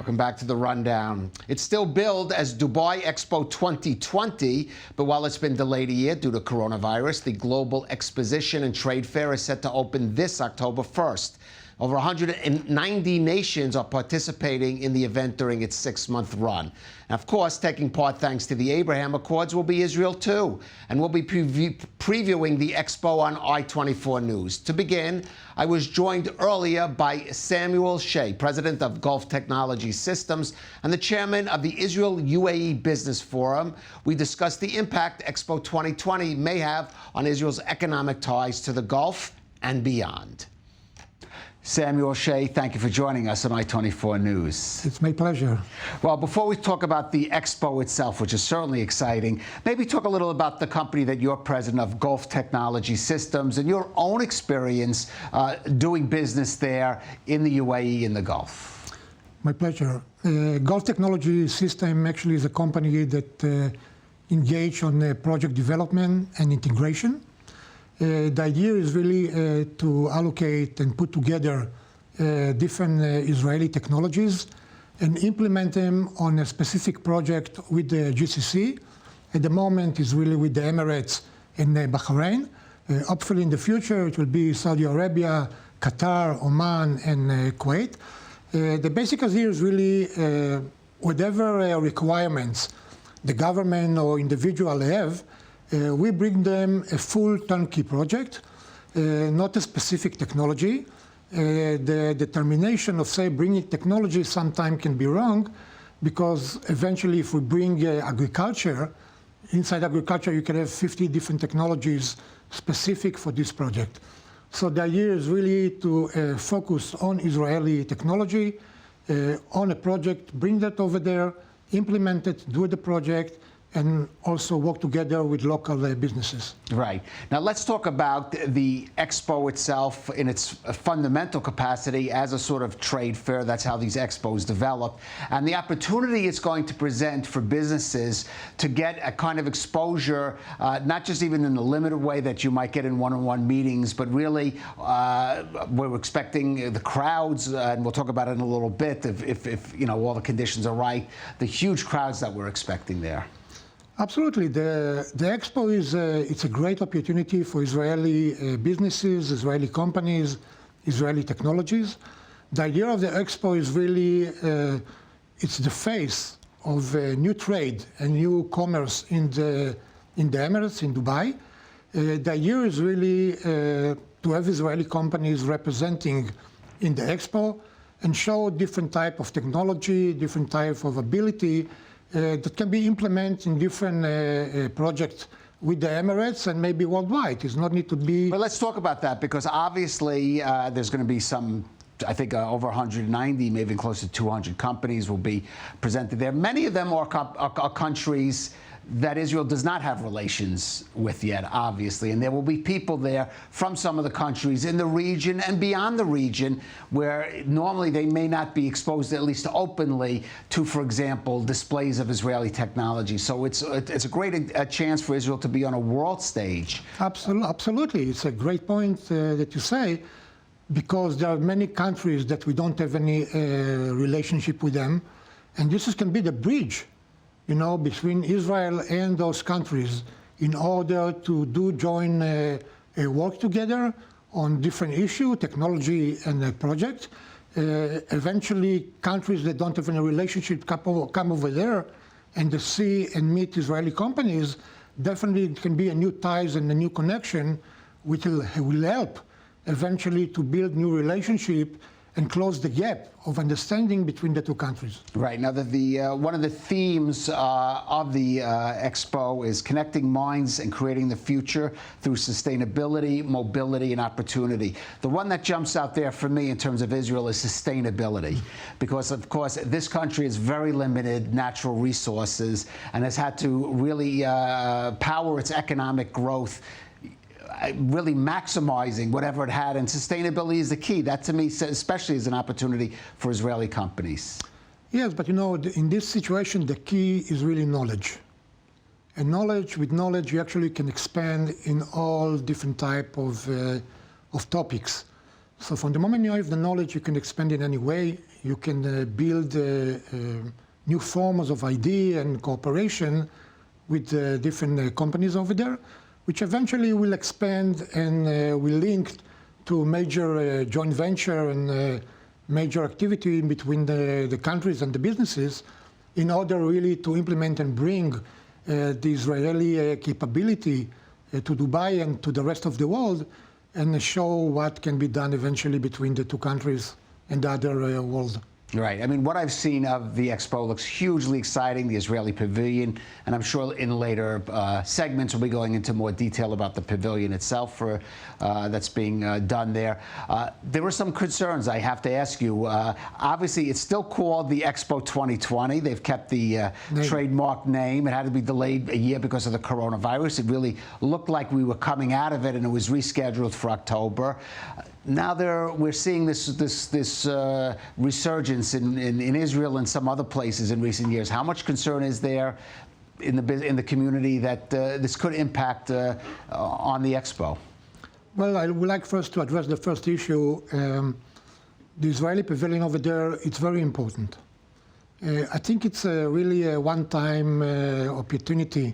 Welcome back to the Rundown. It's still billed as Dubai Expo 2020, but while it's been delayed a year due to coronavirus, the global exposition and trade fair is set to open this October 1st. Over 190 nations are participating in the event during its 6-month run. And of course, taking part thanks to the Abraham Accords will be Israel too. And we'll be previewing the Expo on I-24 News. To begin, I was joined earlier by Samuel Shea, President of Gulf Technology Systems and the Chairman of the Israel-UAE Business Forum. We discussed the impact Expo 2020 may have on Israel's economic ties to the Gulf and beyond. Samuel Shea, thank you for joining us on I-24 News. It's my pleasure. Well, before we talk about the Expo itself, which is certainly exciting, maybe talk a little about the company that you're president of, Gulf Technology Systems, and your own experience doing business there in the UAE in the Gulf. My pleasure. Gulf Technology System actually is a company that engage on project development and integration. The idea is really to allocate and put together different Israeli technologies and implement them on a specific project with the GCC. At the moment, it's really with the Emirates and Bahrain. Hopefully, in the future, it will be Saudi Arabia, Qatar, Oman, and Kuwait. The basic idea is really whatever requirements the government or individual have, we bring them a full turnkey project, not a specific technology. The determination of, say, bringing technology sometimes can be wrong, because eventually if we bring agriculture, inside agriculture you can have 50 different technologies specific for this project. So the idea is really to focus on Israeli technology, on a project, bring that over there, implement it, do the project, and also work together with local businesses. Right. Now let's talk about the Expo itself in its fundamental capacity as a sort of trade fair. That's how these expos develop. And the opportunity it's going to present for businesses to get a kind of exposure, not just even in the limited way that you might get in one-on-one meetings, but really we're expecting the crowds, and we'll talk about it in a little bit, if you know all the conditions are right, the huge crowds that we're expecting there. Absolutely. The Expo is it's a great opportunity for Israeli businesses, Israeli companies, Israeli technologies. The idea of the Expo is really, it's the face of new trade and new commerce in the Emirates, in Dubai. The idea is really to have Israeli companies representing in the Expo and show different type of technology, different type of ability that can be implemented in different projects with the Emirates and maybe worldwide. It's not need to be... But let's talk about that, because obviously there's going to be some, I think over 190, maybe close to 200 companies will be presented there. Many of them are countries that Israel does not have relations with yet, obviously, and there will be people there from some of the countries in the region and beyond the region where normally they may not be exposed, at least openly, to, for example, displays of Israeli technology. So it's a great chance for Israel to be on a world stage. Absolutely. It's a great point that you say, because there are many countries that we don't have any relationship with them, and this can be the bridge, you know, between Israel and those countries in order to do joint work together on different issues, technology and project. Eventually, countries that don't have any relationship come over there and they see and meet Israeli companies. Definitely it can be a new ties and a new connection, which will help eventually to build new relationship and close the gap of understanding between the two countries. Right. Now, one of the themes of the Expo is connecting minds and creating the future through sustainability, mobility, and opportunity. The one that jumps out there for me in terms of Israel is sustainability, because, of course, this country has very limited natural resources and has had to really power its economic growth, really maximizing whatever it had, and sustainability is the key. That, to me, especially is an opportunity for Israeli companies. Yes, but you know, in this situation, the key is really knowledge. And with knowledge, you actually can expand in all different type of topics. So from the moment you have the knowledge, you can expand in any way. You can build new forms of idea and cooperation with different companies over there, which eventually will expand and will link to major joint venture and major activity in between the countries and the businesses in order really to implement and bring the Israeli capability to Dubai and to the rest of the world and show what can be done eventually between the two countries and the other world. Right. I mean, what I've seen of the expo looks hugely exciting, the Israeli pavilion, and I'm sure in later segments we'll be going into more detail about the pavilion itself that's being done there. There were some concerns I have to ask you. Obviously, it's still called the Expo 2020. They've kept the trademark name. It had to be delayed a year because of the coronavirus. It really looked like we were coming out of it, and it was rescheduled for October. Now we're seeing this resurgence in Israel and some other places in recent years. How much concern is there in the community that this could impact on the expo? Well, I would like first to address the first issue. The Israeli pavilion over there, it's very important. I think it's really a one-time opportunity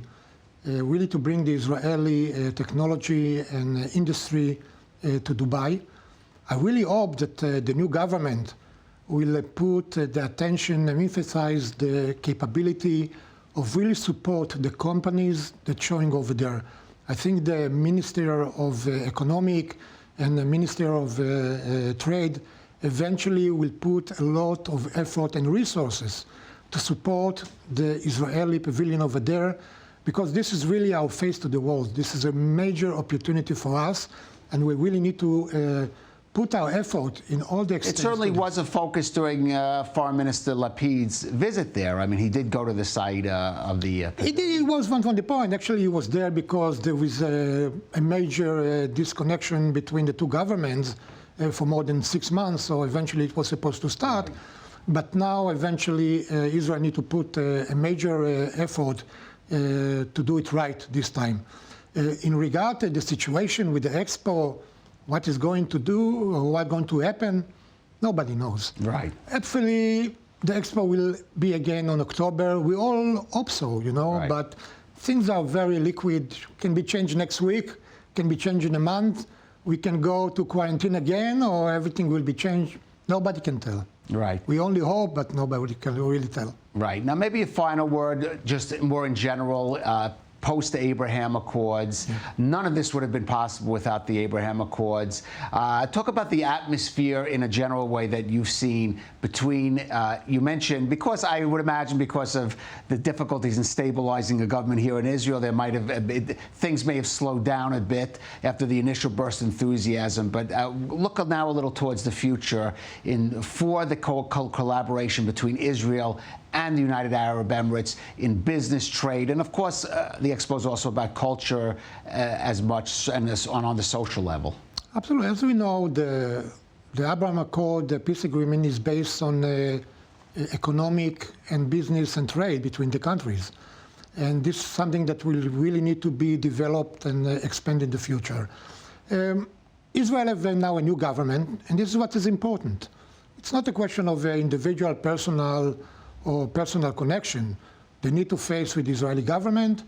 really to bring the Israeli technology and industry to Dubai. I really hope that the new government will put the attention and emphasize the capability of really support the companies that's showing over there. I think the Minister of Economic and the Minister of Trade eventually will put a lot of effort and resources to support the Israeli pavilion over there, because this is really our face to the world. This is a major opportunity for us, and we really need to put our effort in all the extent. It certainly was a focus during Foreign Minister Lapid's visit there. I mean, he did go to the site of the... It was one from the point. Actually, he was there because there was a major disconnection between the two governments for more than 6 months, so eventually it was supposed to start. Right. But now, eventually, Israel needs to put a major effort to do it right this time. In regard to the situation with the Expo, what is going to do or what's going to happen, nobody knows. Right. Actually, the Expo will be again on October. We all hope so, you know, right. But things are very liquid. Can be changed next week, can be changed in a month. We can go to quarantine again, or everything will be changed. Nobody can tell. Right. We only hope, but nobody can really tell. Right. Now, maybe a final word, just more in general, post-Abraham Accords. None of this would have been possible without the Abraham Accords. Talk about the atmosphere in a general way that you've seen between, you mentioned, because I would imagine because of the difficulties in stabilizing a government here in Israel, there might have, things may have slowed down a bit after the initial burst of enthusiasm. But look now a little towards the future for the collaboration between Israel and the United Arab Emirates in business, trade, and of course, the Expo is also about culture as much and on the social level. Absolutely. As we know, the Abraham Accord, the peace agreement, is based on economic and business and trade between the countries. And this is something that will really need to be developed and expanded in the future. Israel has now a new government, and this is what is important. It's not a question of individual personal connection. They need to face with the Israeli government.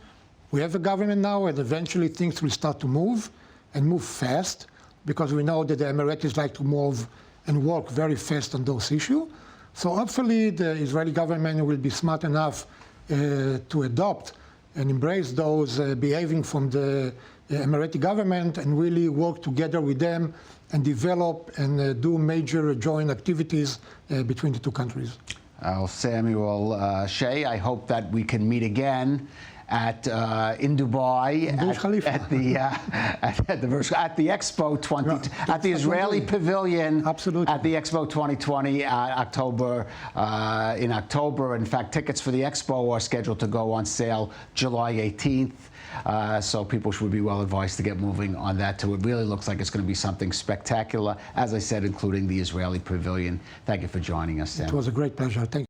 We have a government now, and eventually things will start to move, and move fast, because we know that the Emiratis like to move and work very fast on those issues. So hopefully the Israeli government will be smart enough to adopt and embrace those behaving from the Emirati government and really work together with them and develop and do major joint activities between the two countries. Samuel Shea, I hope that we can meet again in Dubai at the Expo 20 at the Israeli Pavilion. Absolutely. At the Expo 2020 in October. In fact, tickets for the Expo are scheduled to go on sale July 18th. So people should be well advised to get moving on that too. It really looks like it's going to be something spectacular, as I said, including the Israeli Pavilion. Thank you for joining us, Sam. It was a great pleasure. Thank you.